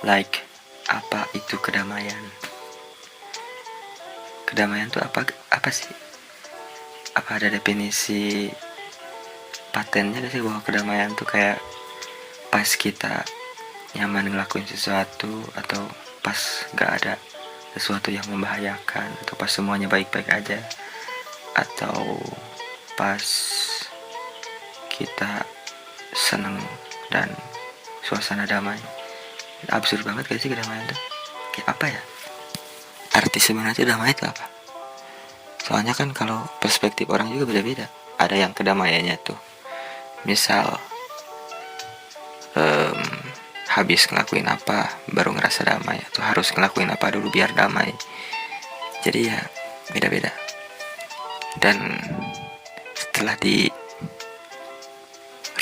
Like, apa itu kedamaian? Kedamaian tuh apa sih? Apa ada definisi patennya gak sih bahwa kedamaian tuh kayak pas kita nyaman ngelakuin sesuatu, atau pas gak ada sesuatu yang membahayakan, atau pas semuanya baik-baik aja, atau pas kita seneng dan suasana damai. Absurd banget gak sih kedamaian tuh? Kayak apa ya? Arti sebenarnya damai itu apa? Soalnya kan kalau perspektif orang juga beda-beda. Ada yang kedamaiannya tuh misal habis ngelakuin apa baru ngerasa damai, atau harus ngelakuin apa dulu biar damai. Jadi ya beda-beda. Dan setelah di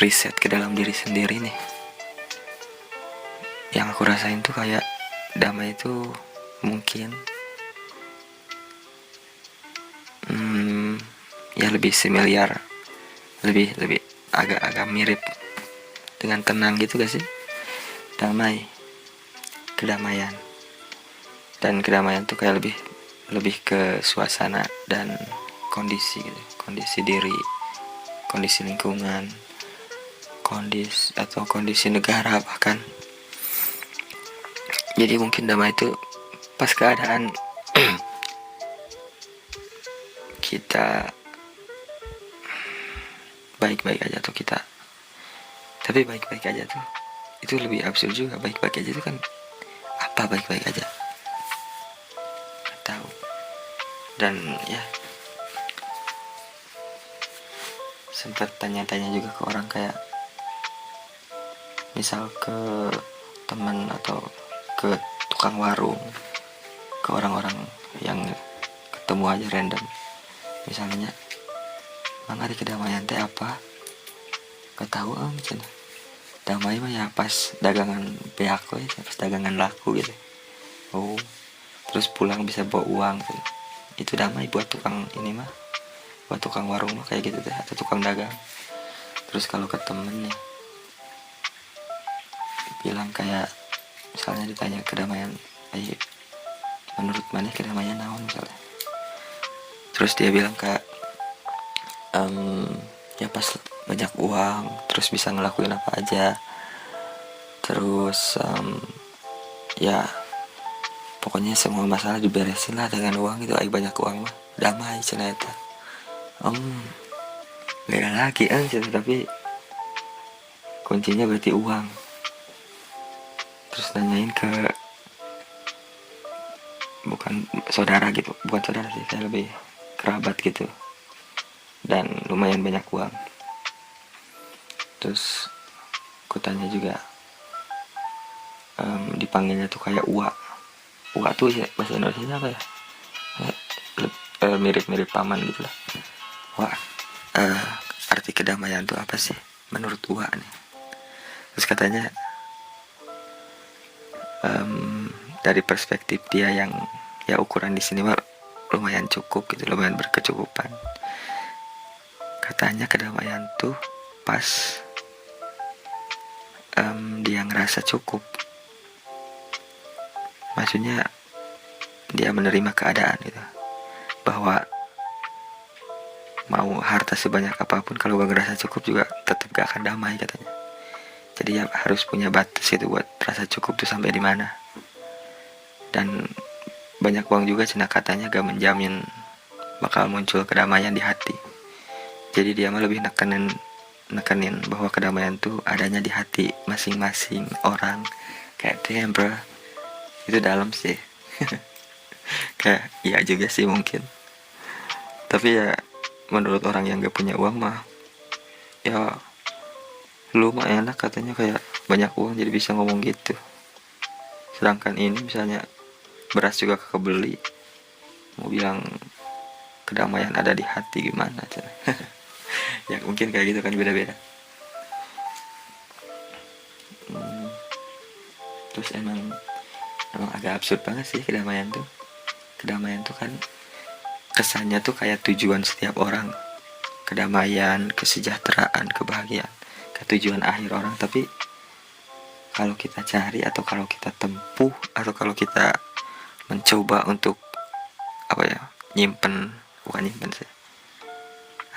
riset ke dalam diri sendiri nih, yang aku rasain tuh kayak damai itu mungkin ya lebih familiar, lebih agak mirip dengan tenang gitu gak sih? Damai, kedamaian. Dan kedamaian tuh kayak lebih ke suasana dan kondisi gitu. Kondisi diri, kondisi lingkungan, kondisi negara bahkan. Jadi mungkin damai itu pas keadaan kita baik-baik aja tuh kita. Tapi baik-baik aja tuh itu lebih absurd juga. Baik-baik aja itu kan apa baik-baik aja? Gak tahu. Dan ya sempat tanya-tanya juga ke orang, kayak misal ke teman atau ke tukang warung, ke orang-orang yang ketemu aja random, misalnya mang hari kedamaian teh apa? Gak tahu cina. Damai mah ya pas dagangan beak we, pas dagangan laku gitu. Oh, terus pulang bisa bawa uang gitu. Itu damai buat tukang ini mah, buat tukang warung mah kayak gitu deh, atau tukang dagang. Terus kalau ke temennya bilang kayak misalnya ditanya kedamaian, ayo menurut mana kedamaian naon misalnya, terus dia bilang kayak ya pas banyak uang, terus bisa ngelakuin apa aja, terus ya pokoknya semua masalah diberesin lah dengan uang itu. Ayo banyak uang mah damai cina eta. Beda lagi cina, tapi kuncinya berarti uang. Terus nanyain ke bukan saudara gitu, bukan saudara sih, kayak lebih kerabat gitu, dan lumayan banyak uang. Terus aku tanya juga, dipanggilnya tuh kayak uak tuh ya, bahasa Indonesia apa ya, mirip-mirip paman gitu lah. Wah, arti kedamaian tuh apa sih menurut uak nih? Terus katanya dari perspektif dia yang ya ukuran di sini mah lumayan cukup gitu, lumayan berkecukupan. Katanya kedamaian tuh pas dia ngerasa cukup. Maksudnya dia menerima keadaan gitu, bahwa mau harta sebanyak apapun kalau gak ngerasa cukup juga tetap gak akan damai katanya. Jadi ya harus punya batas gitu buat rasa cukup tuh sampai di mana. Dan banyak uang juga cina katanya gak menjamin bakal muncul kedamaian di hati. Jadi dia mah lebih nekenin bahwa kedamaian tuh adanya di hati masing-masing orang. Kayak damn bro, itu dalam sih. Kayak iya juga sih mungkin. Tapi ya menurut orang yang gak punya uang mah, ya lu mah enak katanya, kayak banyak uang jadi bisa ngomong gitu. Sedangkan ini misalnya beras juga kebeli, mau bilang kedamaian ada di hati gimana ya mungkin kayak gitu kan, beda-beda. Terus emang agak absurd banget sih kedamaian tuh. Kedamaian tuh kan kesannya tuh kayak tujuan setiap orang, kedamaian, kesejahteraan, kebahagiaan, ketujuan akhir orang. Tapi kalau kita cari atau kalau kita tempuh atau kalau kita mencoba untuk apa ya, bukan nyimpen sih,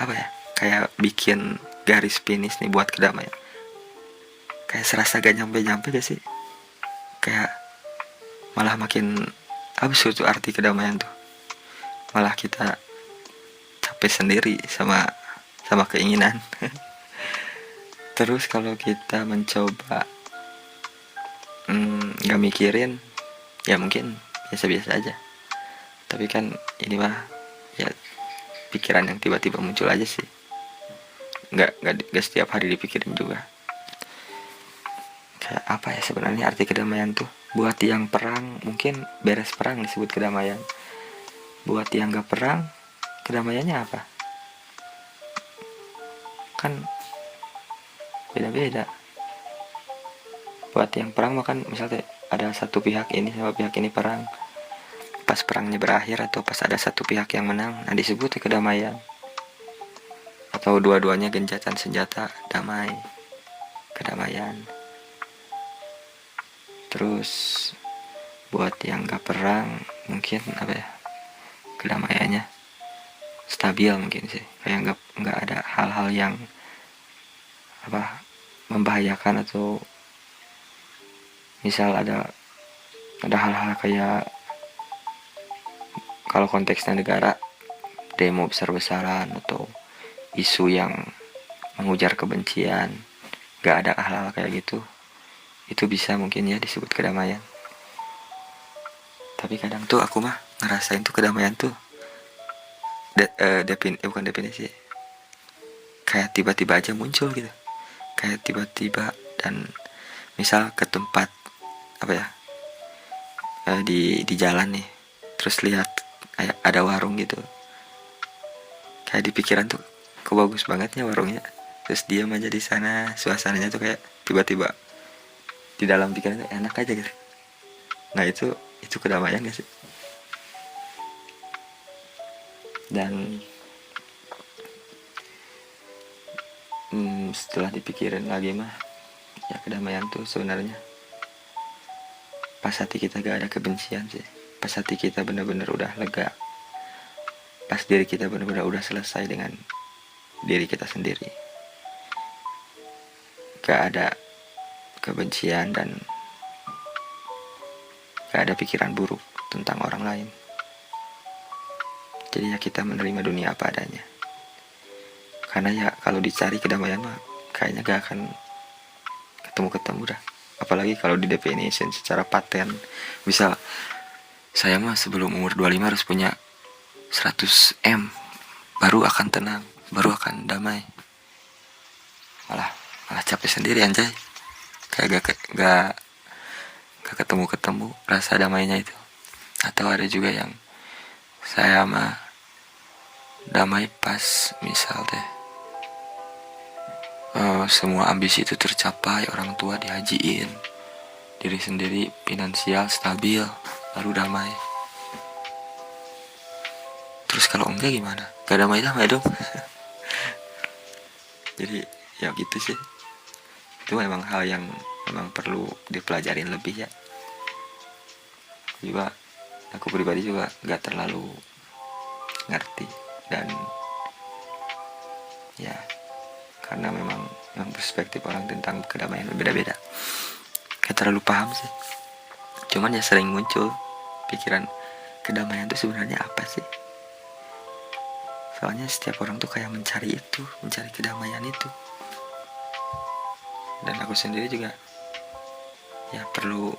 apa ya, kayak bikin garis finish nih buat kedamaian, kayak serasa gak nyampe-nyampe gak sih, kayak malah makin absurd tuh arti kedamaian tuh, malah kita capek sendiri sama keinginan. Terus kalau kita mencoba gak mikirin, ya mungkin biasa-biasa aja, tapi kan ini mah ya pikiran yang tiba-tiba muncul aja sih, nggak setiap hari dipikirin juga. Kayak apa ya sebenarnya arti kedamaian tuh? Buat yang perang mungkin beres perang disebut kedamaian, buat yang gak perang kedamaiannya apa, kan beda-beda. Buat yang perang makan misalnya ada satu pihak ini sama pihak ini perang, pas perangnya berakhir atau pas ada satu pihak yang menang, nah disebut kedamaian. Atau dua-duanya gencatan senjata, damai, kedamaian. Terus buat yang gak perang mungkin apa ya, kedamaiannya stabil mungkin sih, kayak nggak ada hal-hal yang apa membahayakan, atau misal ada hal-hal kayak kalau konteksnya negara demo besar-besaran atau isu yang mengujar kebencian, gak ada hal-hal kayak gitu, itu bisa mungkin ya disebut kedamaian. Tapi kadang tuh aku mah ngerasain tuh kedamaian tuh bukan definisi, kayak tiba-tiba aja muncul gitu, kayak tiba-tiba. Dan misal ke tempat apa ya, di jalan nih, terus lihat kayak ada warung gitu, kayak di pikiran tuh kok bagus bangetnya warungnya, terus diam aja di sana, suasananya tuh kayak tiba-tiba di dalam pikiran tuh enak aja gitu. Nah itu kedamaian gak sih? Dan setelah dipikirin lagi mah ya kedamaian tuh sebenarnya pas hati kita gak ada kebencian sih, pas hati kita benar-benar udah lega, pas diri kita benar-benar udah selesai dengan diri kita sendiri, gak ada kebencian dan gak ada pikiran buruk tentang orang lain. Jadi ya kita menerima dunia apa adanya. Karena ya kalau dicari kedamaian mah kayaknya gak akan ketemu dah. Apalagi kalau di definition secara paten, bisa saya mah sebelum umur 25 harus punya 100 M baru akan tenang, baru akan damai. Malah capek sendiri anjay. Kayak gak ketemu rasa damainya itu. Atau ada juga yang saya mah damai pas misal deh semua ambisi itu tercapai, orang tua dihajiin, diri sendiri finansial stabil, baru damai. Terus kalau enggak gimana? Gak damai dong. Jadi ya gitu sih, itu memang hal yang memang perlu dipelajarin lebih ya. Juga aku pribadi juga gak terlalu ngerti, dan ya karena memang perspektif orang tentang kedamaian berbeda-beda, gak terlalu paham sih. Cuman ya sering muncul pikiran kedamaian itu sebenarnya apa sih. Soalnya setiap orang tuh kayak mencari kedamaian itu. Dan aku sendiri juga ya perlu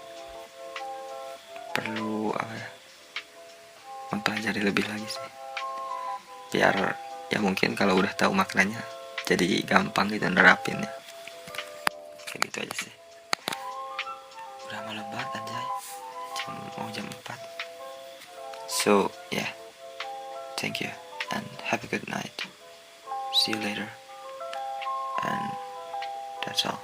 apa ya, mempelajari lebih lagi sih, biar ya mungkin kalau udah tahu maknanya jadi gampang gitu nerapinnya. Kayak gitu aja sih. Udah malam banget anjay, jam 4. So yeah, thank you and have a good night. See you later, and that's all.